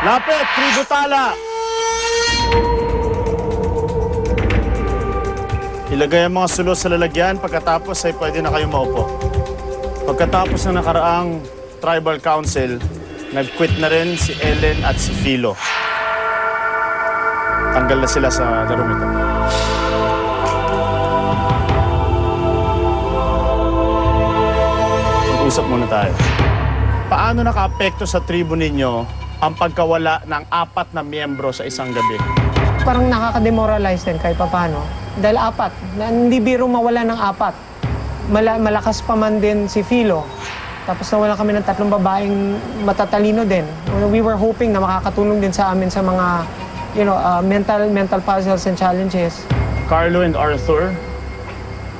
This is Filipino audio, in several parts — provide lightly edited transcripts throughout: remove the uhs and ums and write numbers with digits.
Lapit, tribo tala. Ilagay ang mga sulo sa lalagyan, pagkatapos ay pwede na kayo maupo. Pagkatapos ng nakaraang tribal council, nag-quit na rin si Ellen at si Philo. Tanggal na sila sa larong ito. Mag-usap muna tayo. Paano naka-apekto sa tribo ninyo ang pagkawala ng 4 na miyembro sa isang gabi? Parang nakaka-demoralize din kahit paano. Dahil 4, na hindi biro mawala ng 4. Malakas pa man din si Philo. Tapos nawala kami ng 3 babaeng matatalino din. We were hoping na makakatulong din sa amin sa mga mental puzzles and challenges. Carlo and Arthur,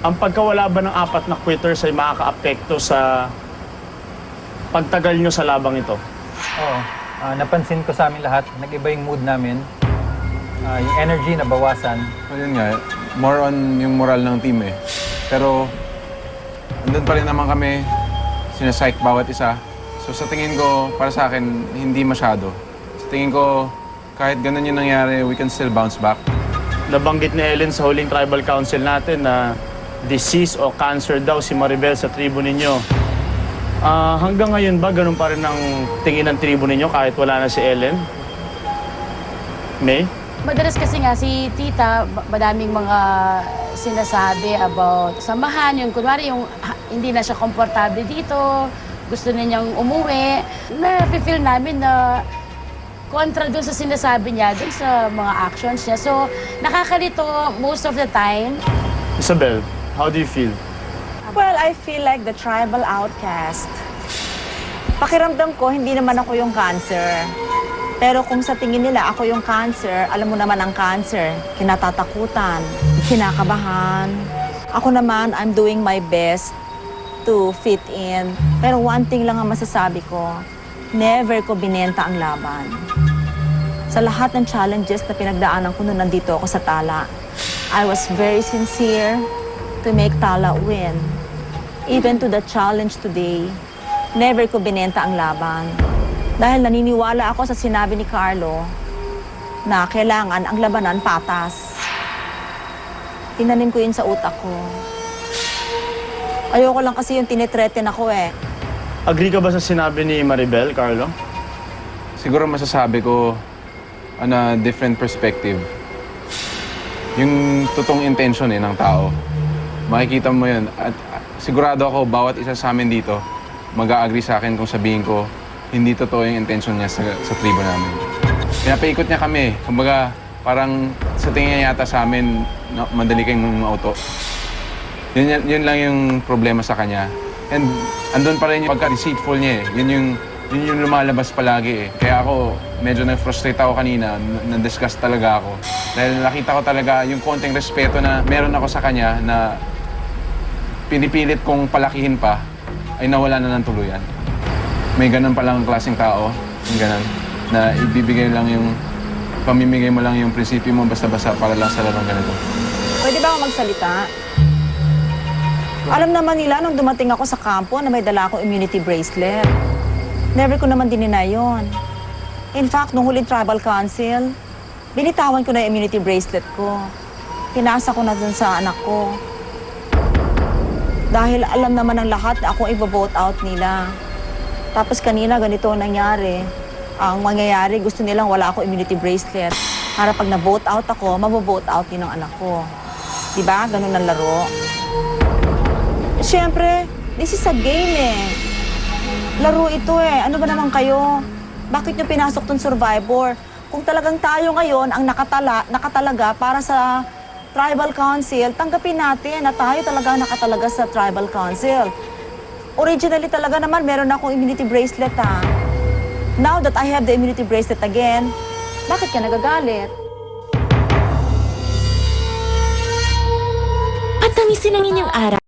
ang pagkawala ba ng 4 na quitters ay makaka-apekto sa pagtagal nyo sa labang ito? Oo. Napansin ko sa amin lahat, nag-iba yung mood namin. Yung energy na bawasan. Ayun nga, more on yung moral ng team eh. Pero, andun pa rin naman kami, sinasike bawat isa. So sa tingin ko, para sa akin, hindi masyado. Sa tingin ko, kahit ganun yung nangyari, we can still bounce back. Nabanggit ni Ellen sa huling tribal council natin na disease o cancer daw si Maribel sa tribo ninyo. Hanggang ngayon ba, ganun pa rin ang tingin ng tribo ninyo kahit wala na si Ellen? May? Madalas kasi nga si Tita, madaming mga sinasabi about samahan. Yung kunwari, yung hindi na siya komportable dito, gusto na niyang umuwi. Na-feel namin na kontra dun sa sinasabi niya, dun sa mga actions niya. So, nakakalito most of the time. Isabel, how do you feel? Well, I feel like the tribal outcast. Pakiramdam ko, hindi naman ako yung cancer. Pero kung sa tingin nila ako yung cancer, alam mo naman ang cancer, kinatatakutan, kinakabahan. Ako naman, I'm doing my best to fit in. Pero one thing lang ang masasabi ko, never ko binenta ang laban. Sa lahat ng challenges na pinagdaanan ko nung nandito ako sa Tala, I was very sincere to make Tala win. Even to the challenge today, never ko binenta ang laban. Dahil naniniwala ako sa sinabi ni Carlo na kailangan ang labanan patas. Tinanim ko yun sa utak ko. Ayoko lang kasi yung tinitreten ako eh. Agree ka ba sa sinabi ni Maribel, Carlo? Siguro masasabi ko, on a different perspective, yung totoong intention ng tao. Makikita mo yun. At sigurado ako, bawat isa sa amin dito, mag-a-agree sa akin kung sabihin ko, hindi totoo yung intention niya sa tribo namin. Pinapaikot niya kami. Kumbaga, parang sa tingin niya yata sa amin, madali kayong mauto. Yun lang yung problema sa kanya. And andun pa rin yung pagka-deceitful niya eh. Yun yung lumalabas palagi eh. Kaya ako, medyo na-frustrate ako kanina, na-disgust talaga ako. Dahil nakita ko talaga yung konting respeto na meron ako sa kanya na pinipilit kong palakihin pa, ay nawala na ng tuluyan. May ganun palang klaseng tao, yung ganun, na ibibigay lang yung, pamimigay mo lang yung prinsipyo mo basta-basta para lang sa larong ganito. Pwede ba ako magsalita? Alam naman nila nung dumating ako sa kampo na may dala akong immunity bracelet. Never ko naman dinina yun. In fact, nung huling tribal council, binitawan ko na yung immunity bracelet ko. Pinasa ko na dun sa anak ko. Dahil alam naman ng lahat na ako i-vote out nila. Tapos kanina ganito ang nangyari. Ang mangyayari, gusto nilang wala ako immunity bracelet. Para pag na-vote out ako, mabo-vote out din ang anak ko. Diba? Ganun ang laro. Siyempre, this is a game eh. Laro ito eh. Ano ba naman kayo? Bakit nyo pinasok tong Survivor? Kung talagang tayo ngayon ang nakatalaga para sa Tribal Council, tanggapin natin na tayo talaga nakatalaga sa Tribal Council. Originally talaga naman, meron akong immunity bracelet ha. Now that I have the immunity bracelet again, Bakit ka nagagalit? Patamisin ang inyong araw.